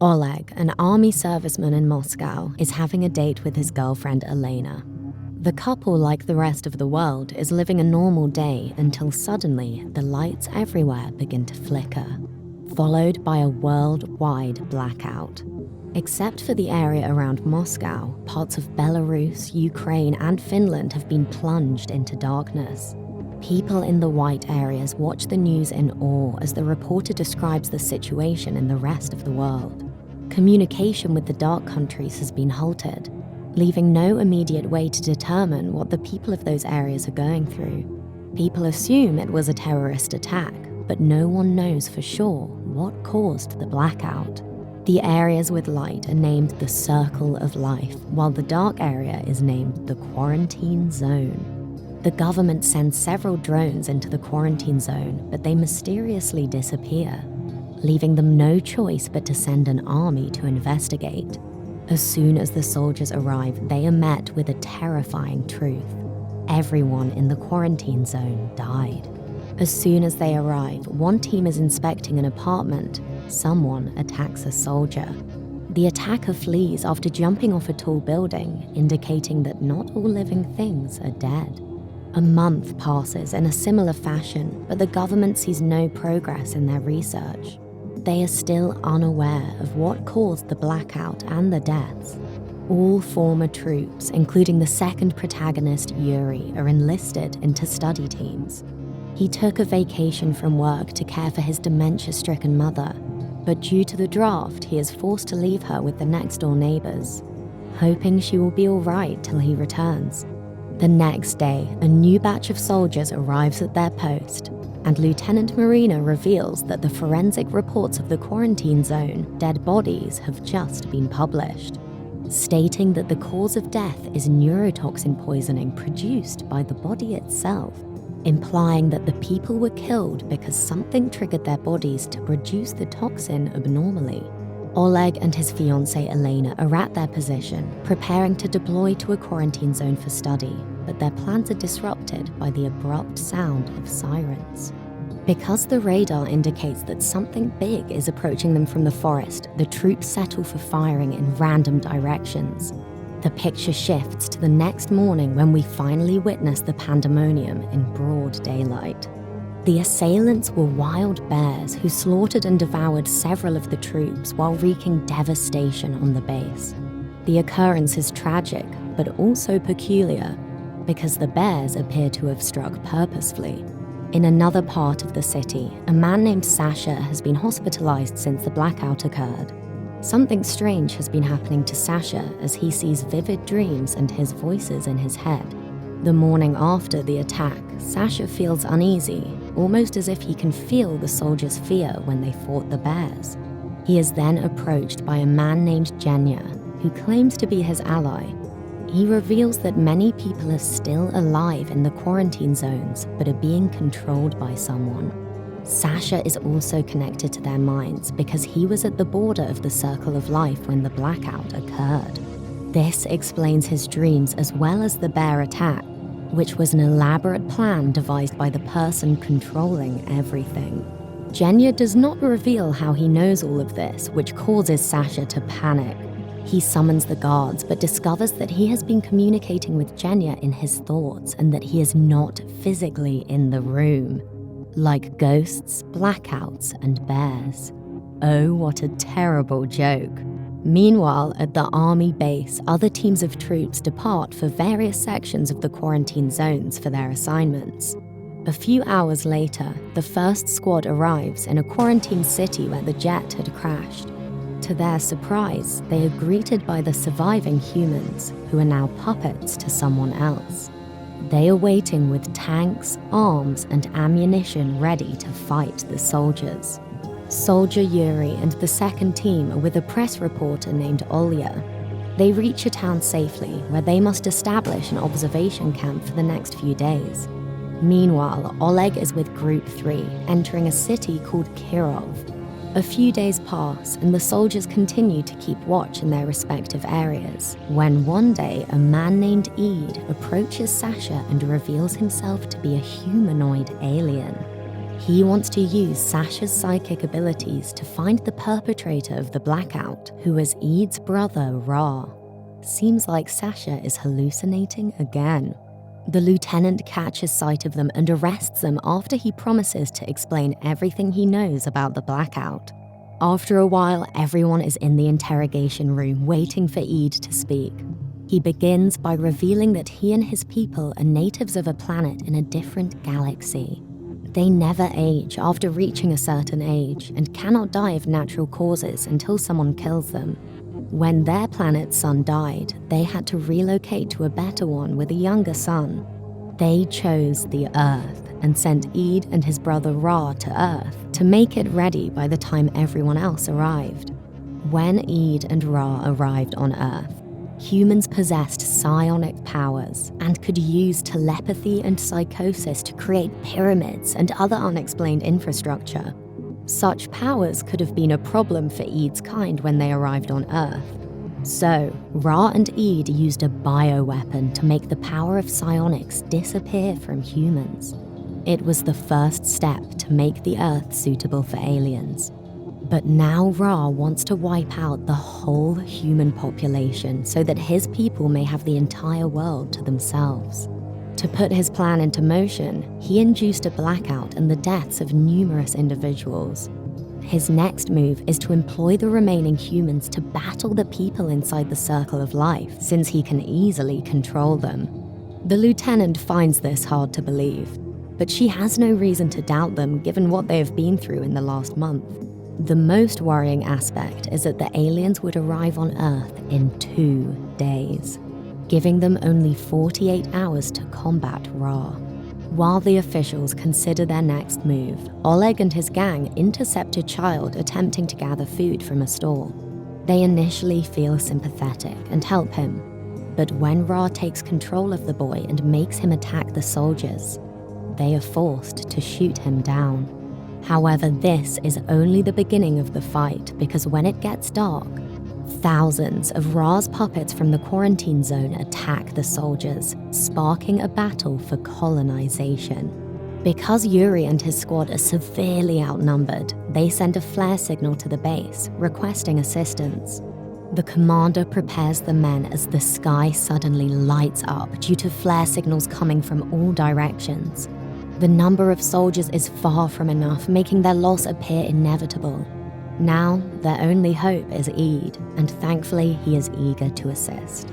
Oleg, an army serviceman in Moscow, is having a date with his girlfriend Elena. The couple, like the rest of the world, is living a normal day until suddenly the lights everywhere begin to flicker, followed by a worldwide blackout. Except for the area around Moscow, parts of Belarus, Ukraine, and Finland have been plunged into darkness. People in the white areas watch the news in awe as the reporter describes the situation in the rest of the world. Communication with the dark countries has been halted, leaving no immediate way to determine what the people of those areas are going through. People assume it was a terrorist attack, but no one knows for sure what caused the blackout. The areas with light are named the Circle of Life, while the dark area is named the Quarantine Zone. The government sends several drones into the quarantine zone, but they mysteriously disappear, leaving them no choice but to send an army to investigate. As soon as the soldiers arrive, they are met with a terrifying truth. Everyone in the quarantine zone died. As soon as they arrive, one team is inspecting an apartment. Someone attacks a soldier. The attacker flees after jumping off a tall building, indicating that not all living things are dead. A month passes in a similar fashion, but the government sees no progress in their research. They are still unaware of what caused the blackout and the deaths. All former troops, including the second protagonist, Yuri, are enlisted into study teams. He took a vacation from work to care for his dementia-stricken mother, but due to the draft, he is forced to leave her with the next-door neighbors, hoping she will be all right till he returns. The next day, a new batch of soldiers arrives at their post, and Lieutenant Marina reveals that the forensic reports of the quarantine zone dead bodies have just been published, stating that the cause of death is neurotoxin poisoning produced by the body itself, implying that the people were killed because something triggered their bodies to produce the toxin abnormally. Oleg and his fiancée Elena are at their position, preparing to deploy to a quarantine zone for study, but their plans are disrupted by the abrupt sound of sirens. Because the radar indicates that something big is approaching them from the forest, the troops settle for firing in random directions. The picture shifts to the next morning when we finally witness the pandemonium in broad daylight. The assailants were wild bears who slaughtered and devoured several of the troops while wreaking devastation on the base. The occurrence is tragic, but also peculiar, because the bears appear to have struck purposefully. In another part of the city, a man named Sasha has been hospitalized since the blackout occurred. Something strange has been happening to Sasha as he sees vivid dreams and his voices in his head. The morning after the attack, Sasha feels uneasy, almost as if he can feel the soldiers' fear when they fought the bears. He is then approached by a man named Genya, who claims to be his ally. He reveals that many people are still alive in the quarantine zones, but are being controlled by someone. Sasha is also connected to their minds because he was at the border of the Circle of Life when the blackout occurred. This explains his dreams as well as the bear attack, which was an elaborate plan devised by the person controlling everything. Genya does not reveal how he knows all of this, which causes Sasha to panic. He summons the guards, but discovers that he has been communicating with Genya in his thoughts and that he is not physically in the room. Like ghosts, blackouts, and bears. Oh, what a terrible joke. Meanwhile, at the army base, other teams of troops depart for various sections of the quarantine zones for their assignments. A few hours later, the first squad arrives in a quarantine city where the jet had crashed. To their surprise, they are greeted by the surviving humans, who are now puppets to someone else. They are waiting with tanks, arms, and ammunition ready to fight the soldiers. Soldier Yuri and the second team are with a press reporter named Olya. They reach a town safely, where they must establish an observation camp for the next few days. Meanwhile, Oleg is with Group 3, entering a city called Kirov. A few days pass, and the soldiers continue to keep watch in their respective areas, when one day a man named Eid approaches Sasha and reveals himself to be a humanoid alien. He wants to use Sasha's psychic abilities to find the perpetrator of the blackout, who is Eid's brother, Ra. Seems like Sasha is hallucinating again. The lieutenant catches sight of them and arrests them after he promises to explain everything he knows about the blackout. After a while, everyone is in the interrogation room waiting for Eid to speak. He begins by revealing that he and his people are natives of a planet in a different galaxy. They never age after reaching a certain age and cannot die of natural causes until someone kills them. When their planet's sun died, they had to relocate to a better one with a younger son. They chose the Earth and sent Eid and his brother Ra to Earth to make it ready by the time everyone else arrived. When Eid and Ra arrived on Earth, humans possessed psionic powers and could use telepathy and psychosis to create pyramids and other unexplained infrastructure. Such powers could have been a problem for Eid's kind when they arrived on Earth. So, Ra and Eid used a bioweapon to make the power of psionics disappear from humans. It was the first step to make the Earth suitable for aliens. But now Ra wants to wipe out the whole human population so that his people may have the entire world to themselves. To put his plan into motion, he induced a blackout and the deaths of numerous individuals. His next move is to employ the remaining humans to battle the people inside the circle of life, since he can easily control them. The lieutenant finds this hard to believe, but she has no reason to doubt them given what they have been through in the last month. The most worrying aspect is that the aliens would arrive on Earth in 2 days, giving them only 48 hours to combat Ra. While the officials consider their next move, Oleg and his gang intercept a child attempting to gather food from a store. They initially feel sympathetic and help him, but when Ra takes control of the boy and makes him attack the soldiers, they are forced to shoot him down. However, this is only the beginning of the fight, because when it gets dark, thousands of Ra's puppets from the quarantine zone attack the soldiers, sparking a battle for colonization. Because Yuri and his squad are severely outnumbered, they send a flare signal to the base, requesting assistance. The commander prepares the men as the sky suddenly lights up due to flare signals coming from all directions. The number of soldiers is far from enough, making their loss appear inevitable. Now, their only hope is Eid, and thankfully he is eager to assist.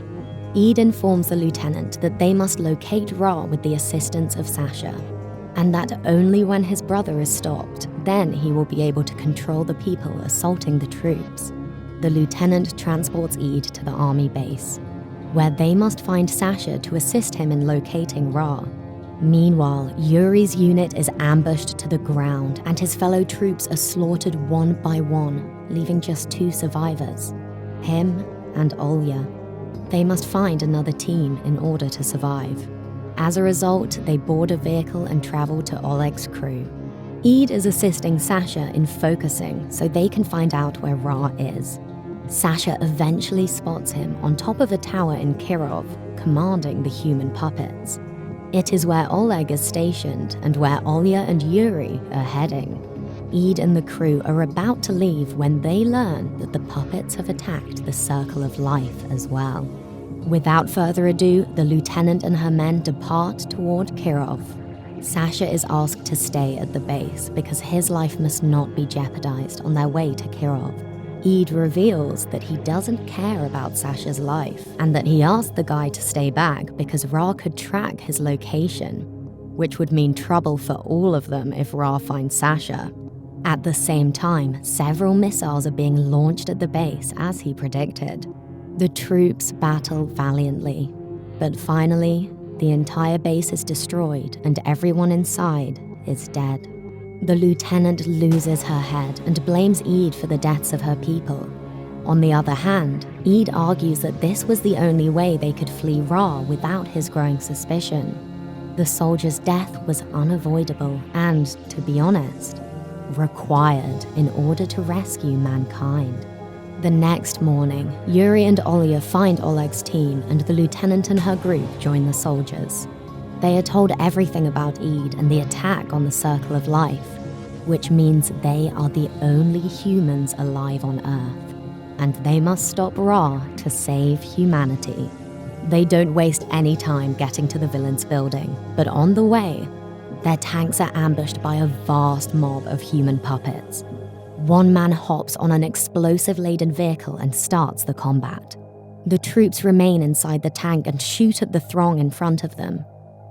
Eid informs the lieutenant that they must locate Ra with the assistance of Sasha, and that only when his brother is stopped, then he will be able to control the people assaulting the troops. The lieutenant transports Eid to the army base, where they must find Sasha to assist him in locating Ra. Meanwhile, Yuri's unit is ambushed to the ground and his fellow troops are slaughtered one by one, leaving just 2 survivors, him and Olya. They must find another team in order to survive. As a result, they board a vehicle and travel to Oleg's crew. Eid is assisting Sasha in focusing so they can find out where Ra is. Sasha eventually spots him on top of a tower in Kirov, commanding the human puppets. It is where Oleg is stationed and where Olya and Yuri are heading. Eid and the crew are about to leave when they learn that the puppets have attacked the Circle of Life as well. Without further ado, the lieutenant and her men depart toward Kirov. Sasha is asked to stay at the base because his life must not be jeopardized on their way to Kirov. Eid reveals that he doesn't care about Sasha's life and that he asked the guy to stay back because Ra could track his location, which would mean trouble for all of them if Ra finds Sasha. At the same time, several missiles are being launched at the base as he predicted. The troops battle valiantly, but finally, the entire base is destroyed and everyone inside is dead. The lieutenant loses her head and blames Eid for the deaths of her people. On the other hand, Eid argues that this was the only way they could flee Ra without his growing suspicion. The soldier's death was unavoidable and, to be honest, required in order to rescue mankind. The next morning, Yuri and Olya find Oleg's team and the lieutenant and her group join the soldiers. They are told everything about Eid and the attack on the Circle of Life. which means they are the only humans alive on Earth, and they must stop Ra to save humanity. They don't waste any time getting to the villain's building, but on the way, their tanks are ambushed by a vast mob of human puppets. One man hops on an explosive-laden vehicle and starts the combat. The troops remain inside the tank and shoot at the throng in front of them.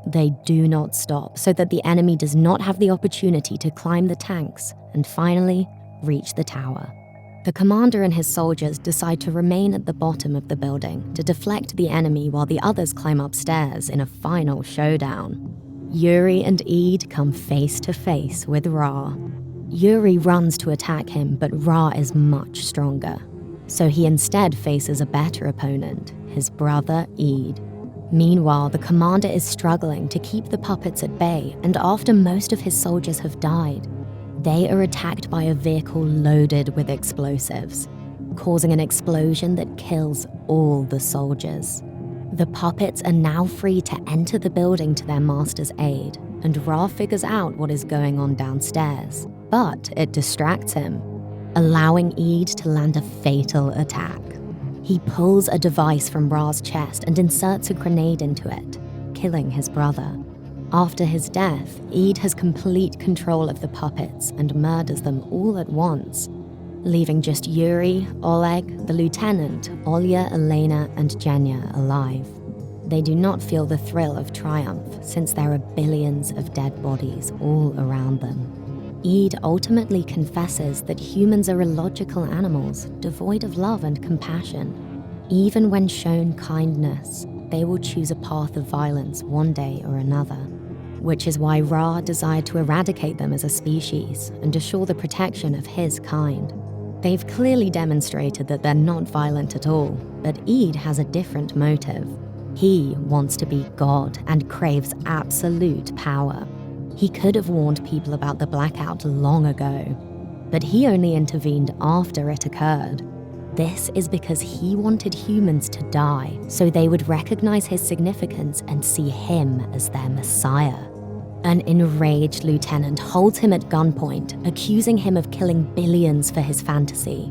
They do not stop, so that the enemy does not have the opportunity to climb the tanks and finally reach the tower. The commander and his soldiers decide to remain at the bottom of the building to deflect the enemy while the others climb upstairs in a final showdown. Yuri and Eid come face to face with Ra. Yuri runs to attack him, but Ra is much stronger. So he instead faces a better opponent, his brother Eid. Meanwhile, the commander is struggling to keep the puppets at bay, and after most of his soldiers have died, they are attacked by a vehicle loaded with explosives, causing an explosion that kills all the soldiers. The puppets are now free to enter the building to their master's aid, and Ra figures out what is going on downstairs, but it distracts him, allowing Eid to land a fatal attack. He pulls a device from Ra's chest and inserts a grenade into it, killing his brother. After his death, Eid has complete control of the puppets and murders them all at once, leaving just Yuri, Oleg, the lieutenant, Olya, Elena, and Genya alive. They do not feel the thrill of triumph, since there are billions of dead bodies all around them. Eid ultimately confesses that humans are illogical animals, devoid of love and compassion. Even when shown kindness, they will choose a path of violence one day or another, which is why Ra desired to eradicate them as a species and assure the protection of his kind. They've clearly demonstrated that they're not violent at all, but Eid has a different motive. He wants to be God and craves absolute power. He could have warned people about the Blackout long ago, but he only intervened after it occurred. This is because he wanted humans to die, so they would recognize his significance and see him as their messiah. An enraged lieutenant holds him at gunpoint, accusing him of killing billions for his fantasy.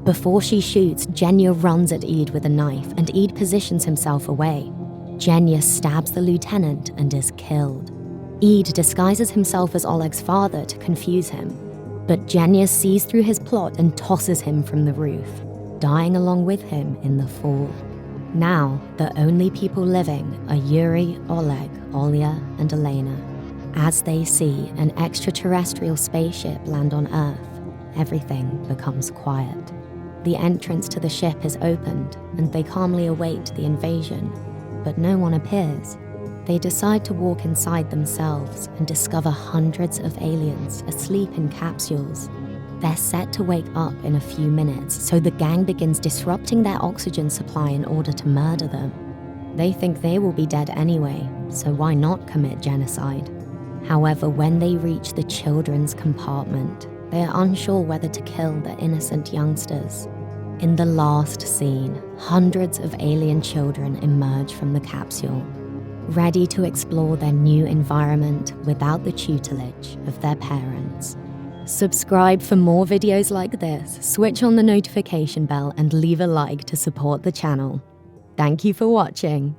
Before she shoots, Genya runs at Eid with a knife, and Eid positions himself away. Genya stabs the lieutenant and is killed. Eid disguises himself as Oleg's father to confuse him, but Genya sees through his plot and tosses him from the roof, dying along with him in the fall. Now, the only people living are Yuri, Oleg, Olya, and Elena. As they see an extraterrestrial spaceship land on Earth, everything becomes quiet. The entrance to the ship is opened, and they calmly await the invasion, but no one appears. They decide to walk inside themselves and discover hundreds of aliens asleep in capsules. They're set to wake up in a few minutes, so the gang begins disrupting their oxygen supply in order to murder them. They think they will be dead anyway, so why not commit genocide? However, when they reach the children's compartment, they are unsure whether to kill the innocent youngsters. In the last scene, hundreds of alien children emerge from the capsule, ready to explore their new environment without the tutelage of their parents. Subscribe for more videos like this, switch on the notification bell, and leave a like to support the channel. Thank you for watching.